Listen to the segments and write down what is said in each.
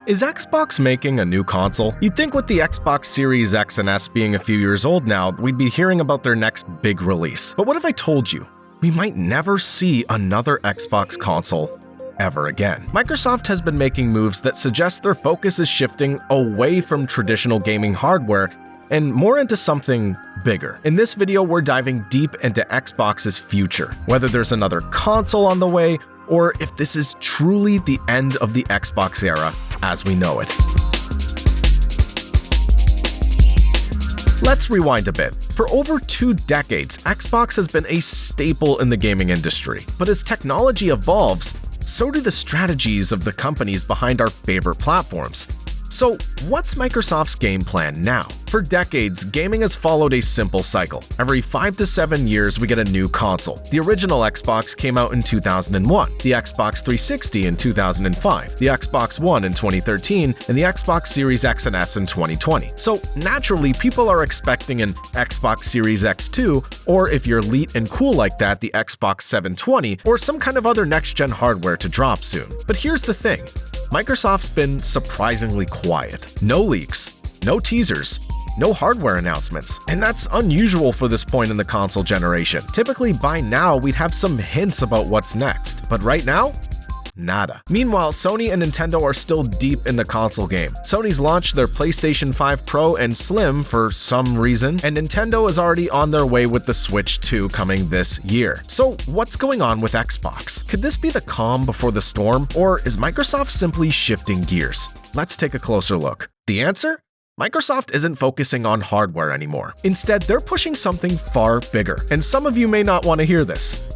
Is Xbox making a new console? You'd think with the Xbox Series X and S being a few years old now, we'd be hearing about their next big release. But what if I told you we might never see another Xbox console ever again? Microsoft has been making moves that suggest their focus is shifting away from traditional gaming hardware and more into something bigger. In this video, we're diving deep into Xbox's future, whether there's another console on the way, or if this is truly the end of the Xbox era as we know it. Let's rewind a bit. For over 2 decades, Xbox has been a staple in the gaming industry. But as technology evolves, so do the strategies of the companies behind our favorite platforms. So, what's Microsoft's game plan now? For decades, gaming has followed a simple cycle. Every 5 to 7 years, we get a new console. The original Xbox came out in 2001, the Xbox 360 in 2005, the Xbox One in 2013, and the Xbox Series X and S in 2020. So, naturally, people are expecting an Xbox Series X2, or if you're elite and cool like that, the Xbox 720, or some kind of other next-gen hardware to drop soon. But here's the thing. Microsoft's been surprisingly quiet. No leaks, no teasers, no hardware announcements, and that's unusual for this point in the console generation. Typically, by now, we'd have some hints about what's next, but right now, nada. Meanwhile, Sony and Nintendo are still deep in the console game. Sony's launched their PlayStation 5 Pro and Slim for some reason, and Nintendo is already on their way with the Switch 2 coming this year. So what's going on with Xbox? Could this be the calm before the storm, or is Microsoft simply shifting gears? Let's take a closer look. The answer? Microsoft isn't focusing on hardware anymore. Instead, they're pushing something far bigger, and some of you may not want to hear this.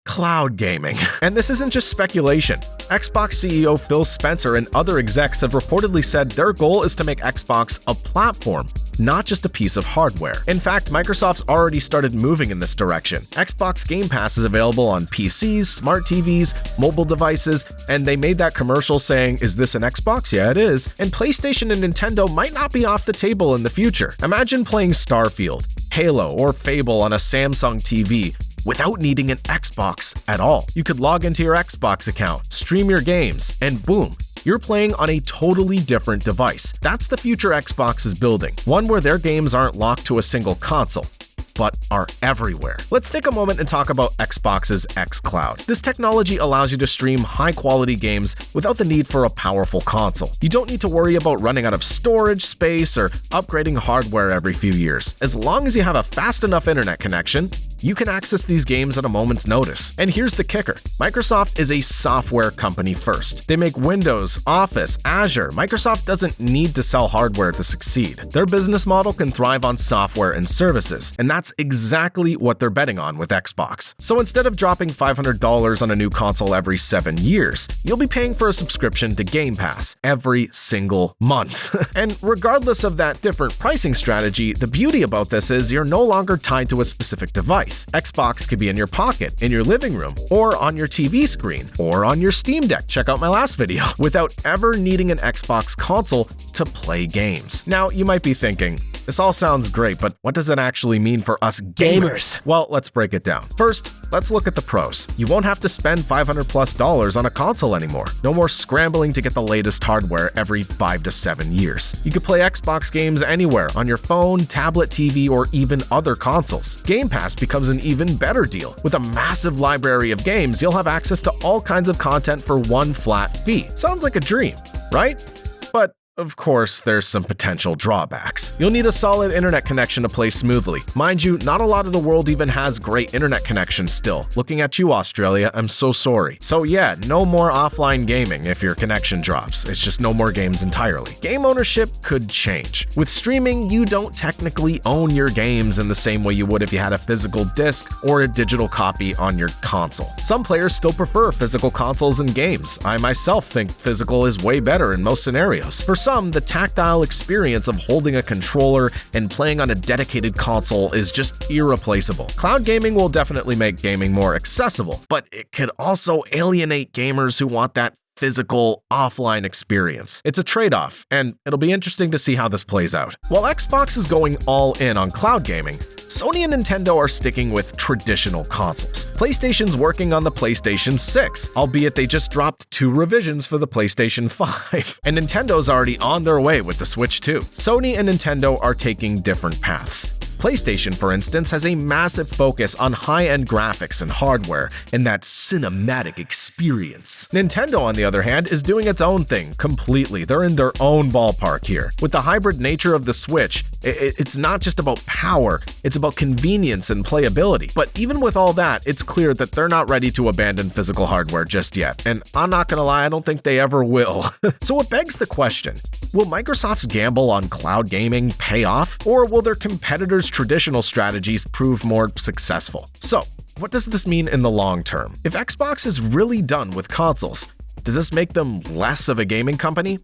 Cloud gaming. And this isn't just speculation. Xbox CEO Phil Spencer and other execs have reportedly said their goal is to make Xbox a platform, not just a piece of hardware. In fact, Microsoft's already started moving in this direction. Xbox Game Pass is available on PCs, smart TVs, mobile devices, and they made that commercial saying, "Is this an Xbox? Yeah, it is." And PlayStation and Nintendo might not be off the table in the future. Imagine playing Starfield, Halo, or Fable on a Samsung TV without needing an Xbox at all. You could log into your Xbox account, stream your games, and boom, you're playing on a totally different device. That's the future Xbox is building, one where their games aren't locked to a single console, but are everywhere. Let's take a moment and talk about Xbox's xCloud. This technology allows you to stream high-quality games without the need for a powerful console. You don't need to worry about running out of storage space or upgrading hardware every few years. As long as you have a fast enough internet connection, you can access these games at a moment's notice. And here's the kicker. Microsoft is a software company first. They make Windows, Office, Azure. Microsoft doesn't need to sell hardware to succeed. Their business model can thrive on software and services, and that's exactly what they're betting on with Xbox. So instead of dropping $500 on a new console every 7 years, you'll be paying for a subscription to Game Pass every single month. And regardless of that different pricing strategy, the beauty about this is you're no longer tied to a specific device. Xbox could be in your pocket, in your living room, or on your TV screen, or on your Steam Deck, check out my last video, without ever needing an Xbox console to play games. Now, you might be thinking, this all sounds great, but what does it actually mean for us gamers? Well, let's break it down. First, let's look at the pros. You won't have to spend $500+ on a console anymore. No more scrambling to get the latest hardware every 5 to 7 years. You can play Xbox games anywhere, on your phone, tablet, TV, or even other consoles. Game Pass becomes an even better deal. With a massive library of games, you'll have access to all kinds of content for one flat fee. Sounds like a dream, right? But of course, there's some potential drawbacks. You'll need a solid internet connection to play smoothly. Mind you, not a lot of the world even has great internet connections still. Looking at you, Australia, I'm so sorry. So yeah, no more offline gaming if your connection drops. It's just no more games entirely. Game ownership could change. With streaming, you don't technically own your games in the same way you would if you had a physical disc or a digital copy on your console. Some players still prefer physical consoles and games. I myself think physical is way better in most scenarios. For some, the tactile experience of holding a controller and playing on a dedicated console is just irreplaceable. Cloud gaming will definitely make gaming more accessible, but it could also alienate gamers who want that physical, offline experience. It's a trade-off, and it'll be interesting to see how this plays out. While Xbox is going all in on cloud gaming, Sony and Nintendo are sticking with traditional consoles. PlayStation's working on the PlayStation 6, albeit they just dropped 2 revisions for the PlayStation 5. And Nintendo's already on their way with the Switch 2. Sony and Nintendo are taking different paths. PlayStation, for instance, has a massive focus on high-end graphics and hardware and that cinematic experience. Nintendo, on the other hand, is doing its own thing completely. They're in their own ballpark here. With the hybrid nature of the Switch, it's not just about power, it's about convenience and playability. But even with all that, it's clear that they're not ready to abandon physical hardware just yet. And I'm not gonna lie, I don't think they ever will. So it begs the question, will Microsoft's gamble on cloud gaming pay off, or will their competitors' traditional strategies prove more successful? So, what does this mean in the long term? If Xbox is really done with consoles, does this make them less of a gaming company?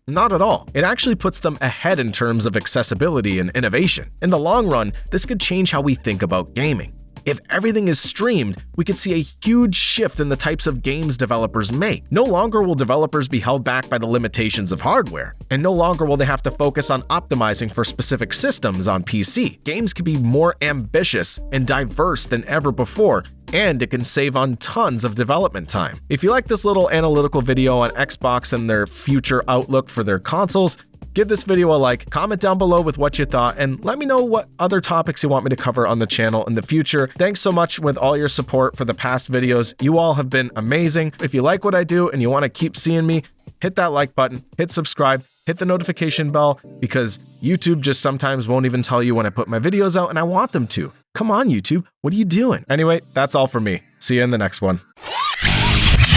Not at all. It actually puts them ahead in terms of accessibility and innovation. In the long run, this could change how we think about gaming. If everything is streamed, we could see a huge shift in the types of games developers make. No longer will developers be held back by the limitations of hardware, and no longer will they have to focus on optimizing for specific systems on PC. Games can be more ambitious and diverse than ever before, and it can save on tons of development time. If you like this little analytical video on Xbox and their future outlook for their consoles, give this video a like, comment down below with what you thought, and let me know what other topics you want me to cover on the channel in the future. Thanks so much with all your support for the past videos. You all have been amazing. If you like what I do and you want to keep seeing me, hit that like button, hit subscribe, hit the notification bell, because YouTube just sometimes won't even tell you when I put my videos out, and I want them to. Come on, YouTube, what are you doing? Anyway, that's all for me. See you in the next one.